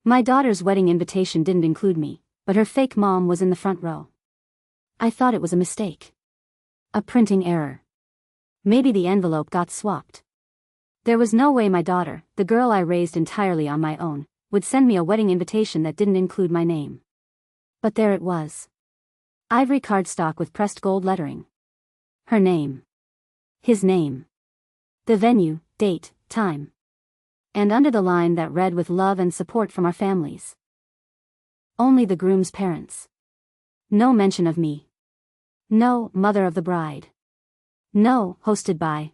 My daughter's wedding invitation didn't include me, but her fake mom was in the front row. I thought it was a mistake. A printing error. Maybe the envelope got swapped. There was no way my daughter, the girl I raised entirely on my own, would send me a wedding invitation that didn't include my name. But there it was. Ivory cardstock with pressed gold lettering. Her name. His name. The venue, date, time. And under the line that read with love and support from our families. Only the groom's parents. No mention of me. No, mother of the bride. No, hosted by.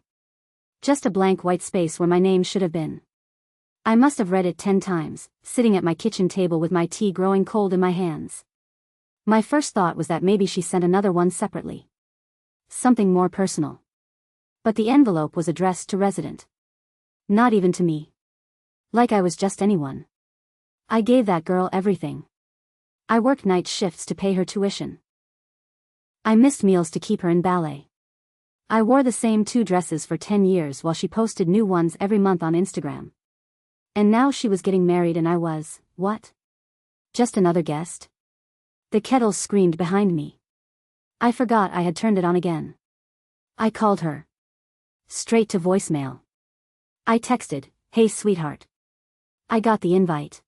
Just a blank white space where my name should have been. I must have read it 10 times, sitting at my kitchen table with my tea growing cold in my hands. My first thought was that maybe she sent another one separately. Something more personal. But the envelope was addressed to resident. Not even to me. Like I was just anyone. I gave that girl everything. I worked night shifts to pay her tuition. I missed meals to keep her in ballet. I wore the same 2 dresses for 10 years while she posted new ones every month on Instagram. And now she was getting married and I was, what? Just another guest? The kettle screamed behind me. I forgot I had turned it on again. I called her. Straight to voicemail. I texted, "Hey sweetheart. I got the invite.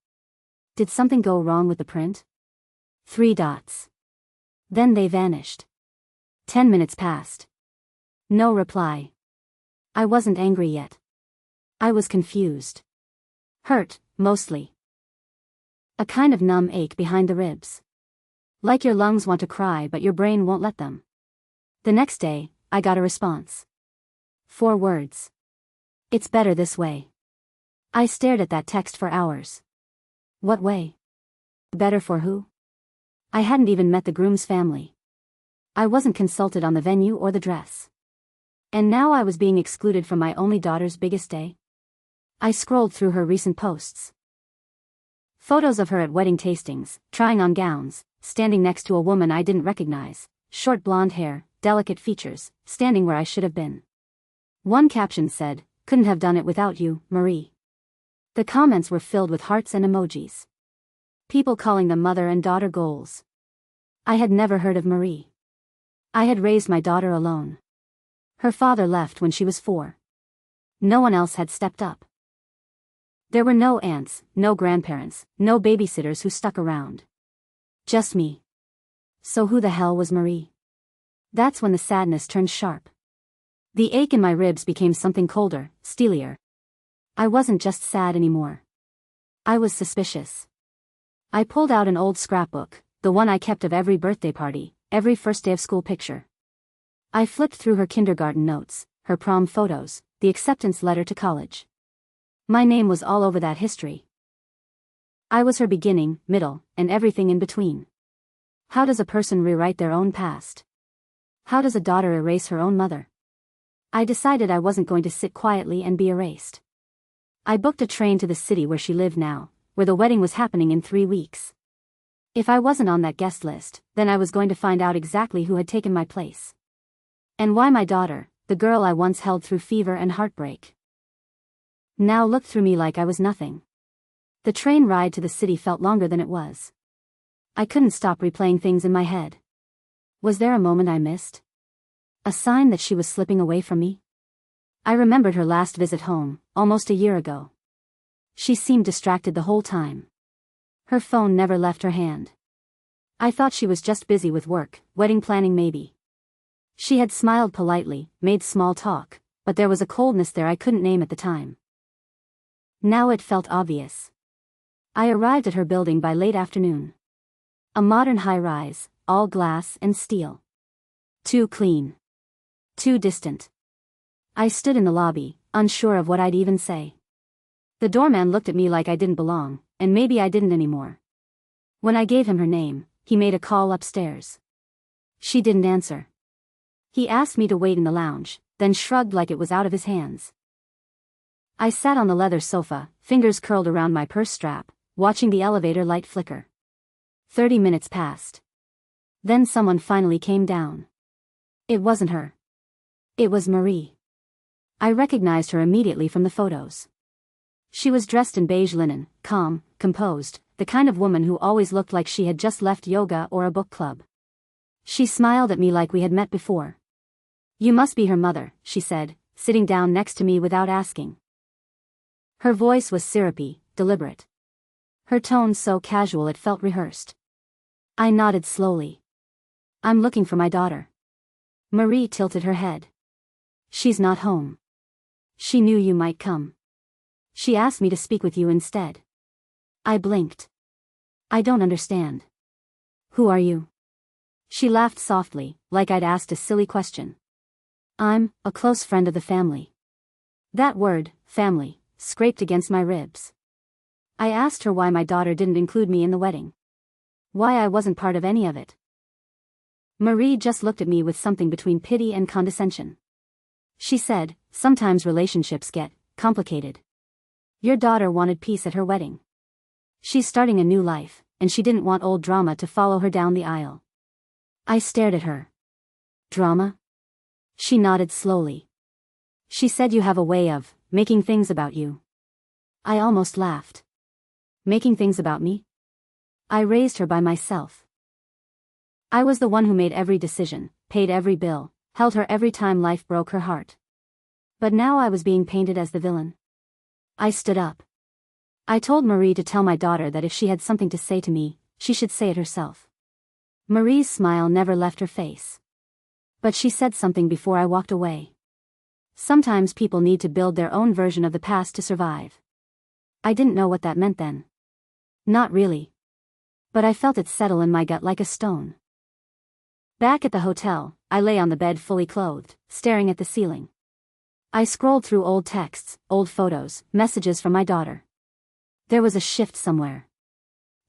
Did something go wrong with the print?" 3 dots. Then they vanished. 10 minutes passed. No reply. I wasn't angry yet. I was confused. Hurt, mostly. A kind of numb ache behind the ribs. Like your lungs want to cry but your brain won't let them. The next day, I got a response. 4 words. "It's better this way." I stared at that text for hours. What way? Better for who? I hadn't even met the groom's family. I wasn't consulted on the venue or the dress. And now I was being excluded from my only daughter's biggest day? I scrolled through her recent posts. Photos of her at wedding tastings, trying on gowns, standing next to a woman I didn't recognize, short blonde hair, delicate features, standing where I should have been. One caption said, "Couldn't have done it without you, Marie." The comments were filled with hearts and emojis. People calling them mother and daughter goals. I had never heard of Marie. I had raised my daughter alone. Her father left when she was 4. No one else had stepped up. There were no aunts, no grandparents, no babysitters who stuck around. Just me. So who the hell was Marie? That's when the sadness turned sharp. The ache in my ribs became something colder, steelier. I wasn't just sad anymore. I was suspicious. I pulled out an old scrapbook, the one I kept of every birthday party, every first day of school picture. I flipped through her kindergarten notes, her prom photos, the acceptance letter to college. My name was all over that history. I was her beginning, middle, and everything in between. How does a person rewrite their own past? How does a daughter erase her own mother? I decided I wasn't going to sit quietly and be erased. I booked a train to the city where she lived now, where the wedding was happening in 3 weeks. If I wasn't on that guest list, then I was going to find out exactly who had taken my place. And why my daughter, the girl I once held through fever and heartbreak, now looked through me like I was nothing. The train ride to the city felt longer than it was. I couldn't stop replaying things in my head. Was there a moment I missed? A sign that she was slipping away from me? I remembered her last visit home, almost a year ago. She seemed distracted the whole time. Her phone never left her hand. I thought she was just busy with work, wedding planning maybe. She had smiled politely, made small talk, but there was a coldness there I couldn't name at the time. Now it felt obvious. I arrived at her building by late afternoon. A modern high-rise, all glass and steel. Too clean. Too distant. I stood in the lobby, unsure of what I'd even say. The doorman looked at me like I didn't belong, and maybe I didn't anymore. When I gave him her name, he made a call upstairs. She didn't answer. He asked me to wait in the lounge, then shrugged like it was out of his hands. I sat on the leather sofa, fingers curled around my purse strap, watching the elevator light flicker. 30 minutes passed. Then someone finally came down. It wasn't her. It was Marie. I recognized her immediately from the photos. She was dressed in beige linen, calm, composed, the kind of woman who always looked like she had just left yoga or a book club. She smiled at me like we had met before. "You must be her mother," she said, sitting down next to me without asking. Her voice was syrupy, deliberate. Her tone so casual it felt rehearsed. I nodded slowly. "I'm looking for my daughter." Marie tilted her head. "She's not home. She knew you might come. She asked me to speak with you instead." I blinked. "I don't understand. Who are you?" She laughed softly, like I'd asked a silly question. "I'm a close friend of the family." That word, family, scraped against my ribs. I asked her why my daughter didn't include me in the wedding. Why I wasn't part of any of it. Marie just looked at me with something between pity and condescension. She said, "Sometimes relationships get complicated. Your daughter wanted peace at her wedding. She's starting a new life, and she didn't want old drama to follow her down the aisle." I stared at her. "Drama?" She nodded slowly. "She said you have a way of making things about you." I almost laughed. Making things about me? I raised her by myself. I was the one who made every decision, paid every bill, held her every time life broke her heart. But now I was being painted as the villain. I stood up. I told Marie to tell my daughter that if she had something to say to me, she should say it herself. Marie's smile never left her face. But she said something before I walked away. Sometimes people need to build their own version of the past to survive. I didn't know what that meant then. Not really. But I felt it settle in my gut like a stone. Back at the hotel, I lay on the bed fully clothed, staring at the ceiling. I scrolled through old texts, old photos, messages from my daughter. There was a shift somewhere.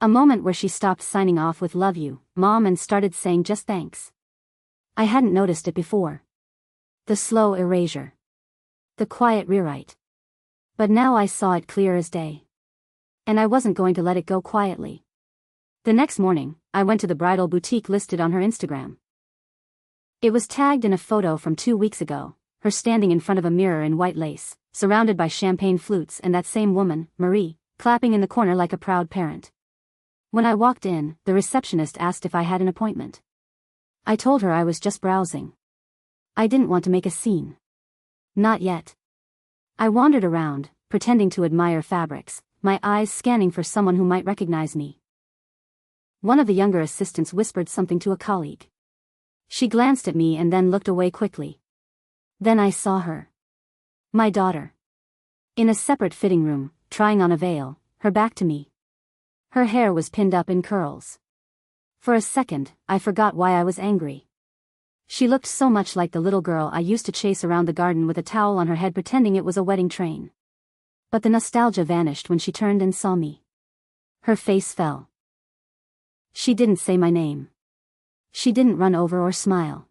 A moment where she stopped signing off with "Love you, Mom," and started saying just "Thanks." I hadn't noticed it before. The slow erasure. The quiet rewrite. But now I saw it clear as day. And I wasn't going to let it go quietly. The next morning, I went to the bridal boutique listed on her Instagram. It was tagged in a photo from 2 weeks ago, her standing in front of a mirror in white lace, surrounded by champagne flutes, and that same woman, Marie, clapping in the corner like a proud parent. When I walked in, the receptionist asked if I had an appointment. I told her I was just browsing. I didn't want to make a scene. Not yet. I wandered around, pretending to admire fabrics, my eyes scanning for someone who might recognize me. One of the younger assistants whispered something to a colleague. She glanced at me and then looked away quickly. Then I saw her. My daughter. In a separate fitting room, trying on a veil, her back to me. Her hair was pinned up in curls. For a second, I forgot why I was angry. She looked so much like the little girl I used to chase around the garden with a towel on her head pretending it was a wedding train. But the nostalgia vanished when she turned and saw me. Her face fell. She didn't say my name. She didn't run over or smile.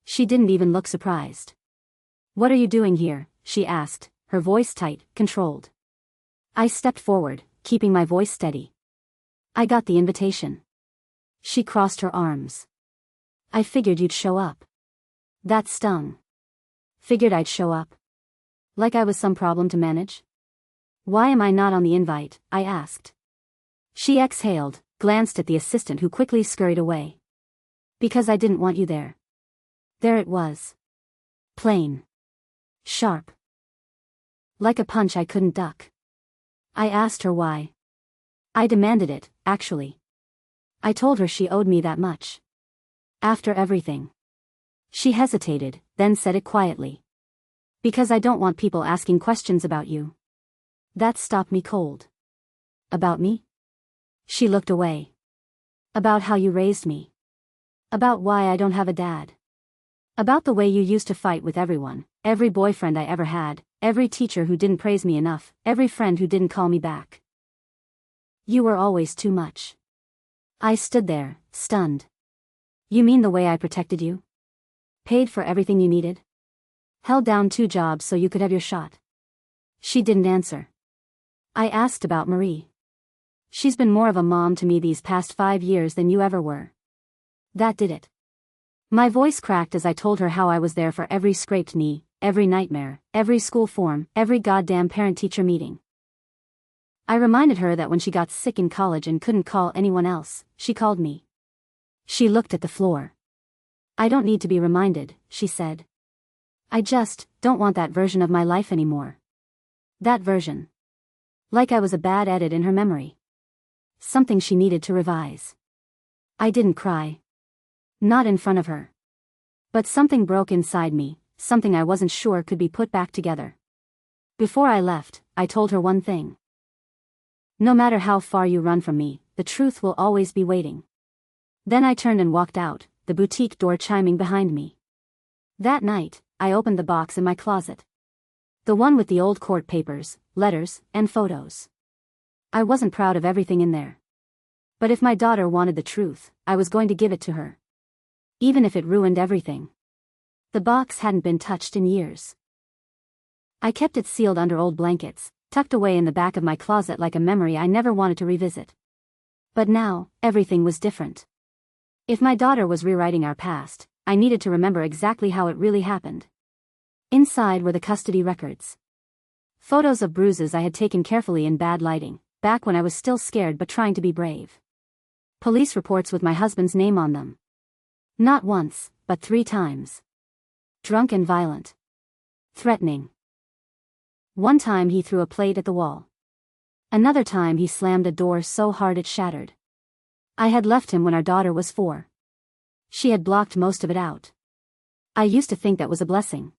She didn't even look surprised. "What are you doing here?" she asked, her voice tight, controlled. I stepped forward, keeping my voice steady. "I got the invitation." She crossed her arms. "I figured you'd show up." That stung. Figured I'd show up? Like I was some problem to manage? "Why am I not on the invite?" I asked. She exhaled, glanced at the assistant who quickly scurried away. "Because I didn't want you there." There it was. Plain. Sharp. Like a punch I couldn't duck. I asked her why. I demanded it, actually. I told her she owed me that much. After everything. She hesitated, then said it quietly. "Because I don't want people asking questions about you." That stopped me cold. "About me?" She looked away. "About how you raised me. About why I don't have a dad. About the way you used to fight with everyone, every boyfriend I ever had, every teacher who didn't praise me enough, every friend who didn't call me back. You were always too much." I stood there, stunned. "You mean the way I protected you? Paid for everything you needed? Held down 2 jobs so you could have your shot?" She didn't answer. I asked about Marie. "She's been more of a mom to me these past 5 years than you ever were." That did it. My voice cracked as I told her how I was there for every scraped knee, every nightmare, every school form, every goddamn parent-teacher meeting. I reminded her that when she got sick in college and couldn't call anyone else, she called me. She looked at the floor. I don't need to be reminded, she said. I just don't want that version of my life anymore. That version. Like I was a bad edit in her memory. Something she needed to revise. I didn't cry. Not in front of her. But something broke inside me, something I wasn't sure could be put back together. Before I left, I told her one thing. No matter how far you run from me, the truth will always be waiting. Then I turned and walked out, the boutique door chiming behind me. That night, I opened the box in my closet. The one with the old court papers, letters, and photos. I wasn't proud of everything in there. But if my daughter wanted the truth, I was going to give it to her. Even if it ruined everything. The box hadn't been touched in years. I kept it sealed under old blankets, tucked away in the back of my closet like a memory I never wanted to revisit. But now, everything was different. If my daughter was rewriting our past, I needed to remember exactly how it really happened. Inside were the custody records. Photos of bruises I had taken carefully in bad lighting, back when I was still scared but trying to be brave. Police reports with my husband's name on them. Not once, but 3 times. Drunk and violent. Threatening. One time he threw a plate at the wall. Another time he slammed a door so hard it shattered. I had left him when our daughter was 4. She had blocked most of it out. I used to think that was a blessing.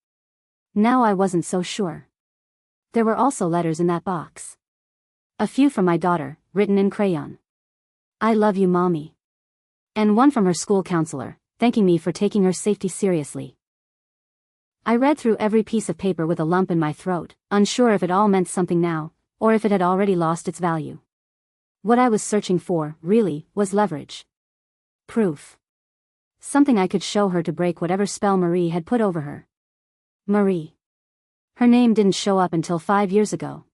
Now I wasn't so sure. There were also letters in that box. A few from my daughter, written in crayon. I love you, Mommy. And one from her school counselor, thanking me for taking her safety seriously. I read through every piece of paper with a lump in my throat, unsure if it all meant something now, or if it had already lost its value. What I was searching for, really, was leverage. Proof. Something I could show her to break whatever spell Marie had put over her. Marie. Her name didn't show up until 5 years ago.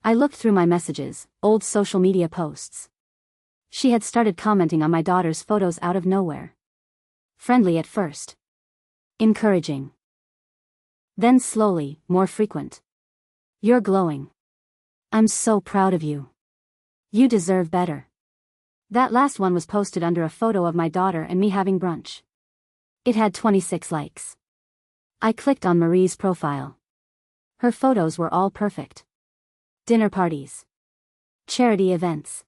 I looked through my messages, old social media posts. She had started commenting on my daughter's photos out of nowhere. Friendly at first. Encouraging. Then slowly, more frequent. You're glowing. I'm so proud of you. You deserve better. That last one was posted under a photo of my daughter and me having brunch. It had 26 likes. I clicked on Marie's profile. Her photos were all perfect. Dinner parties. Charity events.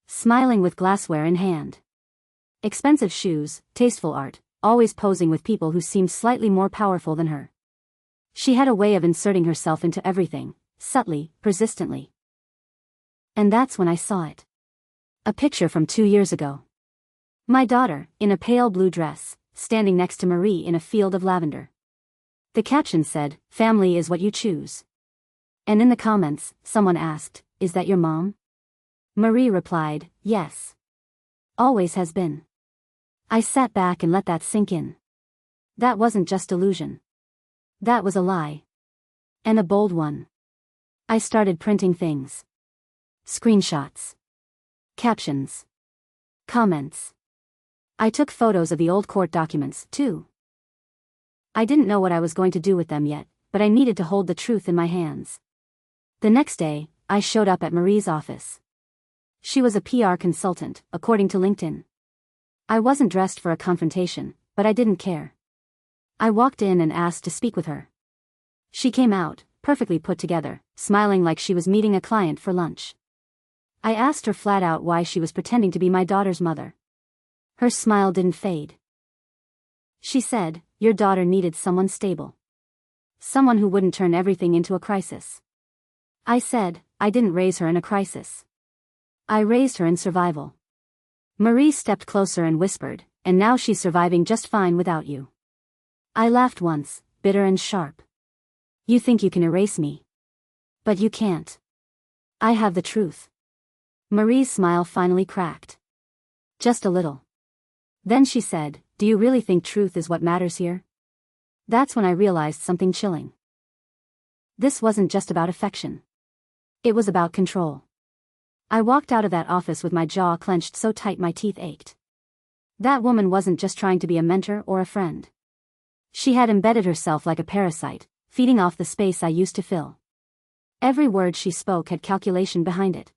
Smiling with glassware in hand. Expensive shoes, tasteful art, always posing with people who seemed slightly more powerful than her. She had a way of inserting herself into everything, subtly, persistently. And that's when I saw it. A picture from 2 years ago. My daughter, in a pale blue dress, standing next to Marie in a field of lavender. The caption said, "Family is what you choose." And in the comments, someone asked, "Is that your mom?" Marie replied, "Yes. Always has been." I sat back and let that sink in. That wasn't just illusion. That was a lie. And a bold one. I started printing things. Screenshots. Captions. Comments. I took photos of the old court documents, too. I didn't know what I was going to do with them yet, but I needed to hold the truth in my hands. The next day, I showed up at Marie's office. She was a PR consultant, according to LinkedIn. I wasn't dressed for a confrontation, but I didn't care. I walked in and asked to speak with her. She came out, perfectly put together, smiling like she was meeting a client for lunch. I asked her flat out why she was pretending to be my daughter's mother. Her smile didn't fade. She said, "Your daughter needed someone stable. Someone who wouldn't turn everything into a crisis." I said, "I didn't raise her in a crisis. I raised her in survival." Marie stepped closer and whispered, "And now she's surviving just fine without you." I laughed once, bitter and sharp. "You think you can erase me? But you can't. I have the truth." Marie's smile finally cracked. Just a little. Then she said, "Do you really think truth is what matters here?" That's when I realized something chilling. This wasn't just about affection. It was about control. I walked out of that office with my jaw clenched so tight my teeth ached. That woman wasn't just trying to be a mentor or a friend. She had embedded herself like a parasite, feeding off the space I used to fill. Every word she spoke had calculation behind it.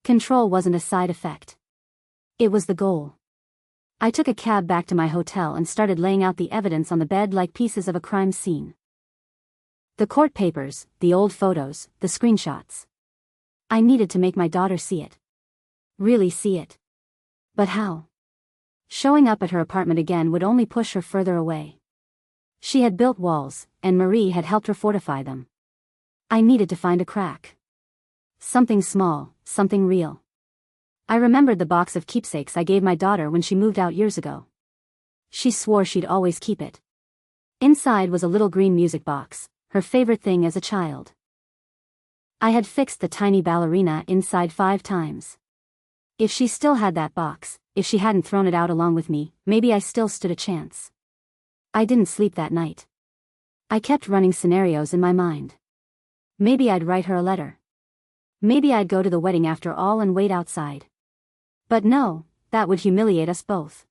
Control wasn't a side effect. It was the goal. I took a cab back to my hotel and started laying out the evidence on the bed like pieces of a crime scene. The court papers, the old photos, the screenshots. I needed to make my daughter see it. Really see it. But how? Showing up at her apartment again would only push her further away. She had built walls, and Marie had helped her fortify them. I needed to find a crack. Something small, something real. I remembered the box of keepsakes I gave my daughter when she moved out years ago. She swore she'd always keep it. Inside was a little green music box, her favorite thing as a child. I had fixed the tiny ballerina inside 5 times. If she still had that box, if she hadn't thrown it out along with me, maybe I still stood a chance. I didn't sleep that night. I kept running scenarios in my mind. Maybe I'd write her a letter. Maybe I'd go to the wedding after all and wait outside. But no, that would humiliate us both.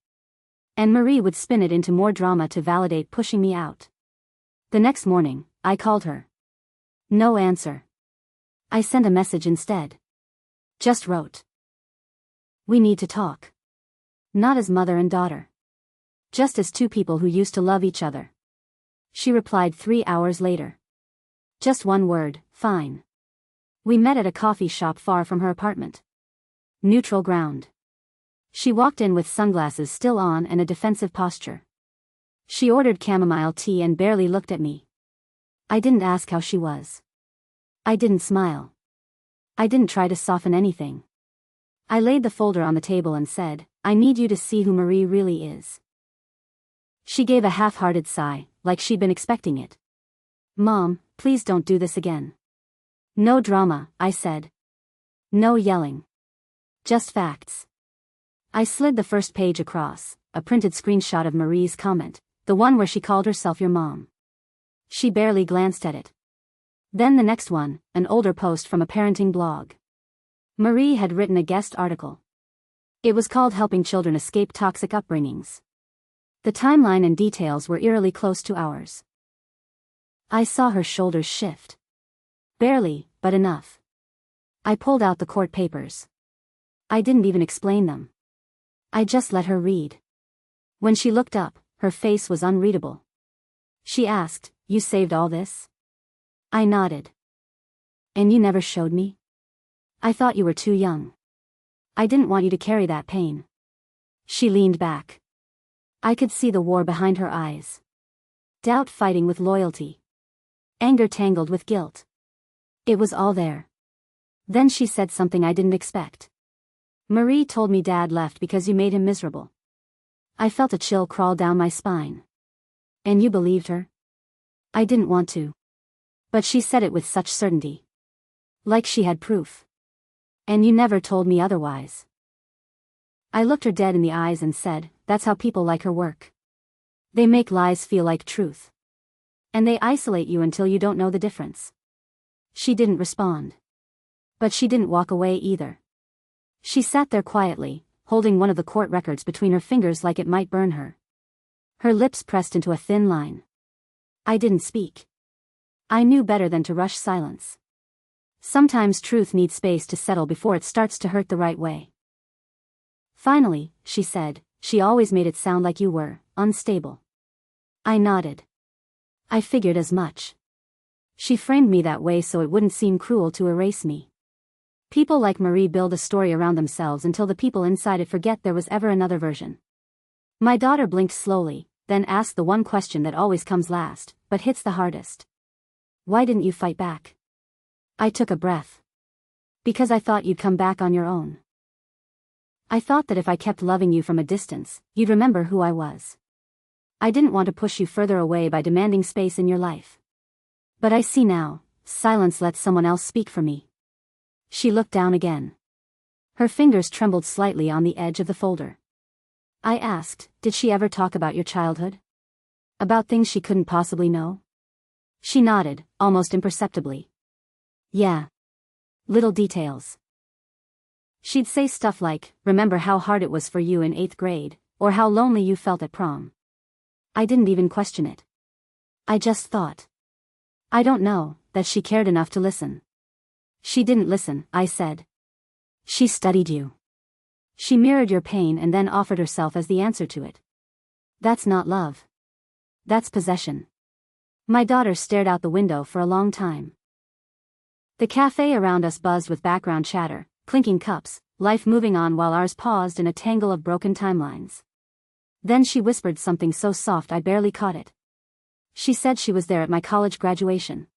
And Marie would spin it into more drama to validate pushing me out. The next morning, I called her. No answer. I sent a message instead. Just wrote. We need to talk. Not as mother and daughter. Just as 2 people who used to love each other. She replied 3 hours later. Just one word, fine. We met at a coffee shop far from her apartment. Neutral ground. She walked in with sunglasses still on and a defensive posture. She ordered chamomile tea and barely looked at me. I didn't ask how she was. I didn't smile. I didn't try to soften anything. I laid the folder on the table and said, I need you to see who Marie really is. She gave a half-hearted sigh, like she'd been expecting it. Mom, please don't do this again. No drama, I said. No yelling. Just facts. I slid the first page across, a printed screenshot of Marie's comment, the one where she called herself your mom. She barely glanced at it. Then the next one, an older post from a parenting blog. Marie had written a guest article. It was called Helping Children Escape Toxic Upbringings. The timeline and details were eerily close to ours. I saw her shoulders shift. Barely, but enough. I pulled out the court papers. I didn't even explain them. I just let her read. When she looked up, her face was unreadable. She asked, You saved all this? I nodded. And you never showed me? I thought you were too young. I didn't want you to carry that pain. She leaned back. I could see the war behind her eyes. Doubt fighting with loyalty. Anger tangled with guilt. It was all there. Then she said something I didn't expect. Marie told me Dad left because you made him miserable. I felt a chill crawl down my spine. And you believed her? I didn't want to. But she said it with such certainty. Like she had proof. And you never told me otherwise. I looked her dead in the eyes and said, That's how people like her work. They make lies feel like truth. And they isolate you until you don't know the difference. She didn't respond. But she didn't walk away either. She sat there quietly, holding one of the court records between her fingers like it might burn her. Her lips pressed into a thin line. I didn't speak. I knew better than to rush silence. Sometimes truth needs space to settle before it starts to hurt the right way. Finally, she said, She always made it sound like you were unstable. I nodded. I figured as much. She framed me that way so it wouldn't seem cruel to erase me. People like Marie build a story around themselves until the people inside it forget there was ever another version. My daughter blinked slowly, then asked the one question that always comes last, but hits the hardest. Why didn't you fight back? I took a breath. Because I thought you'd come back on your own. I thought that if I kept loving you from a distance, you'd remember who I was. I didn't want to push you further away by demanding space in your life. But I see now, silence lets someone else speak for me. She looked down again. Her fingers trembled slightly on the edge of the folder. I asked, Did she ever talk about your childhood? About things she couldn't possibly know? She nodded, almost imperceptibly. Yeah. Little details. She'd say stuff like, Remember how hard it was for you in 8th grade, or how lonely you felt at prom. I didn't even question it. I just thought. I don't know, that she cared enough to listen. She didn't listen, I said. She studied you. She mirrored your pain and then offered herself as the answer to it. That's not love. That's possession. My daughter stared out the window for a long time. The cafe around us buzzed with background chatter, clinking cups, life moving on while ours paused in a tangle of broken timelines. Then she whispered something so soft I barely caught it. She said she was there at my college graduation.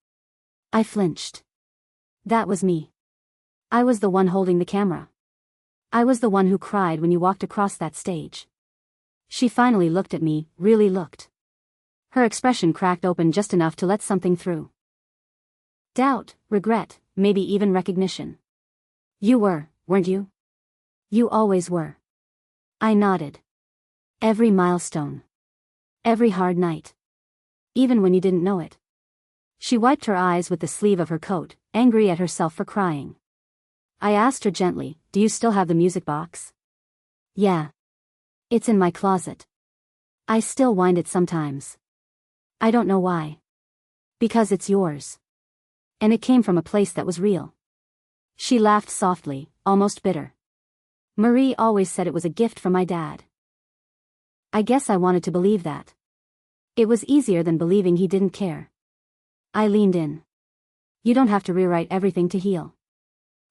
I flinched. That was me. I was the one holding the camera. I was the one who cried when you walked across that stage. She finally looked at me, really looked. Her expression cracked open just enough to let something through. Doubt, regret, maybe even recognition. You weren't you? You always were. I nodded. Every milestone. Every hard night. Even when you didn't know it. She wiped her eyes with the sleeve of her coat, angry at herself for crying. I asked her gently, do you still have the music box? Yeah. It's in my closet. I still wind it sometimes. I don't know why. Because it's yours. And it came from a place that was real. She laughed softly, almost bitter. Marie always said it was a gift from my dad. I guess I wanted to believe that. It was easier than believing he didn't care. I leaned in. You don't have to rewrite everything to heal.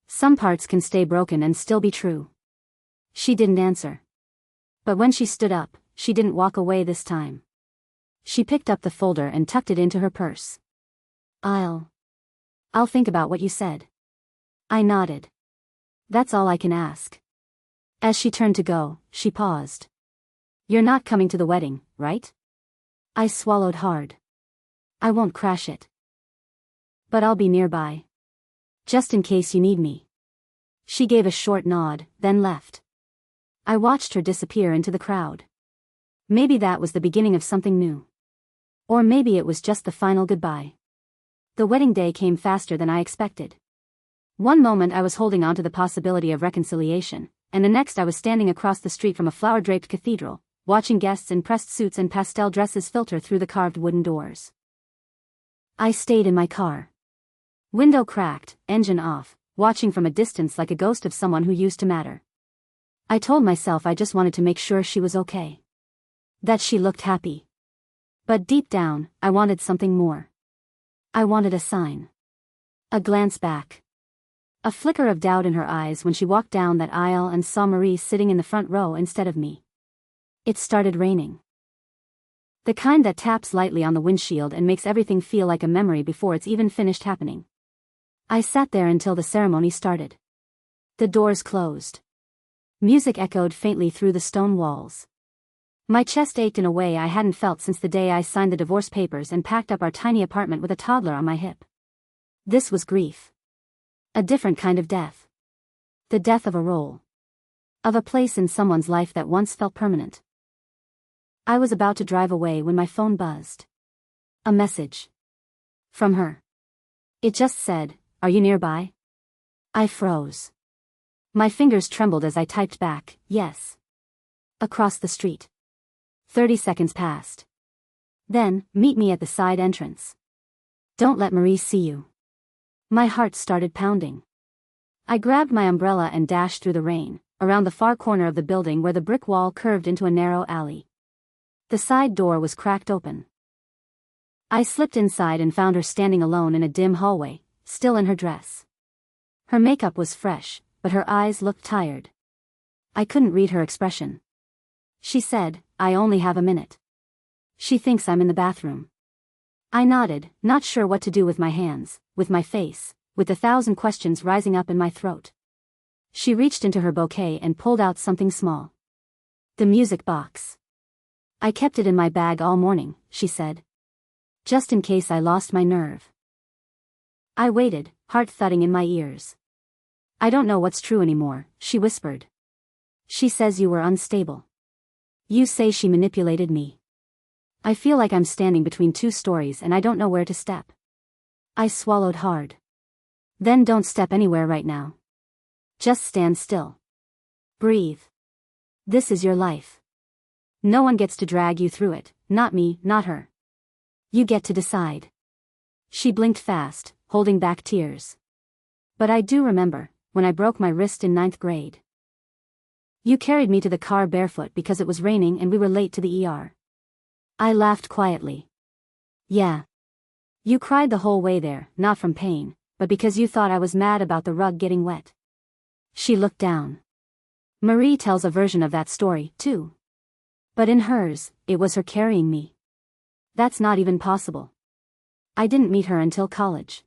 Some parts can stay broken and still be true. She didn't answer. But when she stood up, she didn't walk away this time. She picked up the folder and tucked it into her purse. I'll think about what you said. I nodded. That's all I can ask. As she turned to go, she paused. You're not coming to the wedding, right? I swallowed hard. I won't crash it. But I'll be nearby. Just in case you need me. She gave a short nod, then left. I watched her disappear into the crowd. Maybe that was the beginning of something new. Or maybe it was just the final goodbye. The wedding day came faster than I expected. One moment I was holding on to the possibility of reconciliation, and the next I was standing across the street from a flower-draped cathedral, watching guests in pressed suits and pastel dresses filter through the carved wooden doors. I stayed in my car. Window cracked, engine off, watching from a distance like a ghost of someone who used to matter. I told myself I just wanted to make sure she was okay. That she looked happy. But deep down, I wanted something more. I wanted a sign. A glance back. A flicker of doubt in her eyes when she walked down that aisle and saw Marie sitting in the front row instead of me. It started raining. The kind that taps lightly on the windshield and makes everything feel like a memory before it's even finished happening. I sat there until the ceremony started. The doors closed. Music echoed faintly through the stone walls. My chest ached in a way I hadn't felt since the day I signed the divorce papers and packed up our tiny apartment with a toddler on my hip. This was grief. A different kind of death. The death of a role. Of a place in someone's life that once felt permanent. I was about to drive away when my phone buzzed. A message. From her. It just said, "Are you nearby?" I froze. My fingers trembled as I typed back, "Yes." Across the street. 30 seconds passed. Then, "Meet me at the side entrance. Don't let Marie see you." My heart started pounding. I grabbed my umbrella and dashed through the rain, around the far corner of the building where the brick wall curved into a narrow alley. The side door was cracked open. I slipped inside and found her standing alone in a dim hallway, still in her dress. Her makeup was fresh, but her eyes looked tired. I couldn't read her expression. She said, "I only have a minute." She thinks I'm in the bathroom. I nodded, not sure what to do with my hands, with my face, with 1,000 questions rising up in my throat. She reached into her bouquet and pulled out something small. The music box. "I kept it in my bag all morning," she said. "Just in case I lost my nerve." I waited, heart thudding in my ears. "I don't know what's true anymore," she whispered. "She says you were unstable. You say she manipulated me. I feel like I'm standing between two stories and I don't know where to step." I swallowed hard. "Then don't step anywhere right now. Just stand still. Breathe. This is your life. No one gets to drag you through it, not me, not her. You get to decide." She blinked fast, holding back tears. But I do remember, when I broke my wrist in 9th grade. You carried me to the car barefoot because it was raining and we were late to the ER. I laughed quietly. Yeah. You cried the whole way there, not from pain, but because you thought I was mad about the rug getting wet. She looked down. Marie tells a version of that story, too. But in hers, it was her carrying me. That's not even possible. I didn't meet her until college.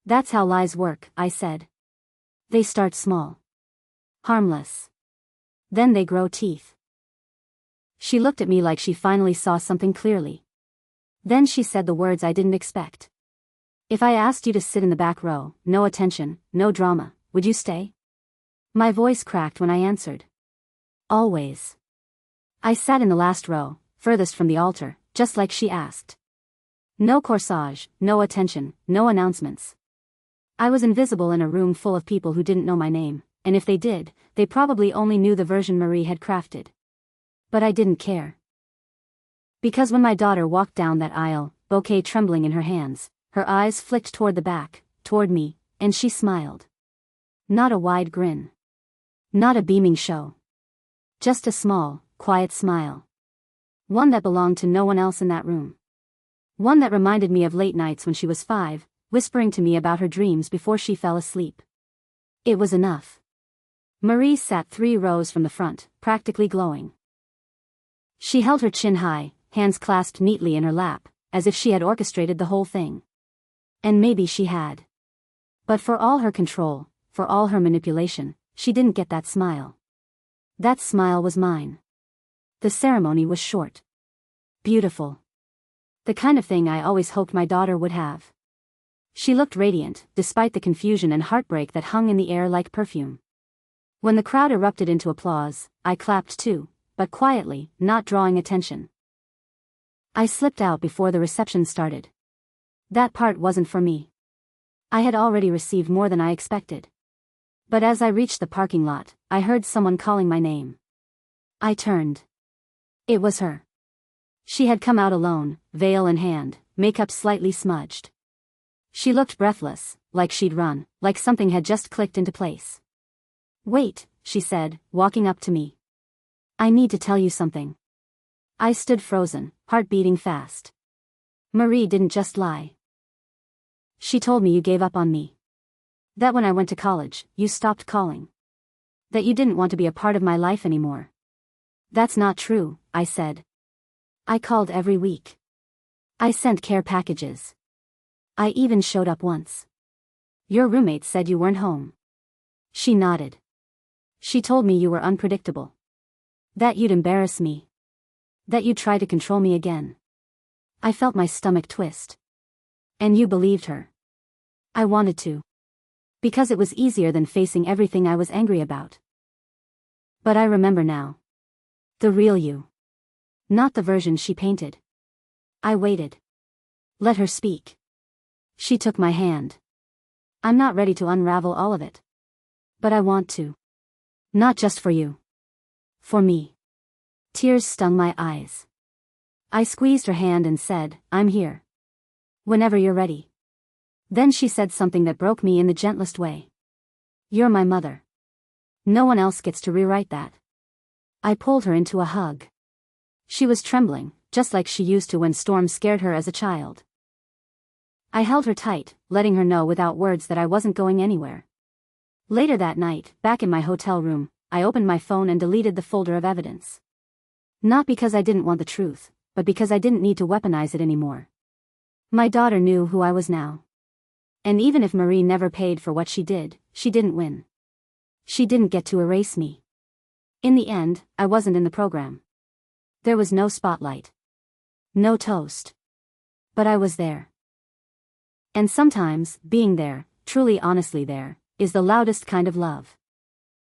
That's how lies work, I said. They start small. Harmless. Then they grow teeth. She looked at me like she finally saw something clearly. Then she said the words I didn't expect. If I asked you to sit in the back row, no attention, no drama, would you stay? My voice cracked when I answered. Always. I sat in the last row, furthest from the altar, just like she asked. No corsage, no attention, no announcements. I was invisible in a room full of people who didn't know my name, and if they did, they probably only knew the version Marie had crafted. But I didn't care. Because when my daughter walked down that aisle, bouquet trembling in her hands, her eyes flicked toward the back, toward me, and she smiled. Not a wide grin. Not a beaming show. Just a small, quiet smile. One that belonged to no one else in that room. One that reminded me of late nights when she was 5, whispering to me about her dreams before she fell asleep. It was enough. Marie sat 3 rows from the front, practically glowing. She held her chin high, hands clasped neatly in her lap, as if she had orchestrated the whole thing. And maybe she had. But for all her control, for all her manipulation, she didn't get that smile. That smile was mine. The ceremony was short. Beautiful. The kind of thing I always hoped my daughter would have. She looked radiant, despite the confusion and heartbreak that hung in the air like perfume. When the crowd erupted into applause, I clapped too, but quietly, not drawing attention. I slipped out before the reception started. That part wasn't for me. I had already received more than I expected. But as I reached the parking lot, I heard someone calling my name. I turned. It was her. She had come out alone, veil in hand, makeup slightly smudged. She looked breathless, like she'd run, like something had just clicked into place. Wait, she said, walking up to me. I need to tell you something. I stood frozen, heart beating fast. Marie didn't just lie. She told me you gave up on me. That when I went to college, you stopped calling. That you didn't want to be a part of my life anymore. That's not true, I said. I called every week. I sent care packages. I even showed up once. Your roommate said you weren't home. She nodded. She told me you were unpredictable. That you'd embarrass me. That you'd try to control me again. I felt my stomach twist. And you believed her. I wanted to. Because it was easier than facing everything I was angry about. But I remember now. The real you. Not the version she painted. I waited. Let her speak. She took my hand. I'm not ready to unravel all of it. But I want to. Not just for you. For me. Tears stung my eyes. I squeezed her hand and said, I'm here. Whenever you're ready. Then she said something that broke me in the gentlest way. You're my mother. No one else gets to rewrite that. I pulled her into a hug. She was trembling, just like she used to when storms scared her as a child. I held her tight, letting her know without words that I wasn't going anywhere. Later that night, back in my hotel room, I opened my phone and deleted the folder of evidence. Not because I didn't want the truth, but because I didn't need to weaponize it anymore. My daughter knew who I was now. And even if Marie never paid for what she didn't win. She didn't get to erase me. In the end, I wasn't in the program. There was no spotlight. No toast. But I was there. And sometimes, being there, truly honestly there, is the loudest kind of love.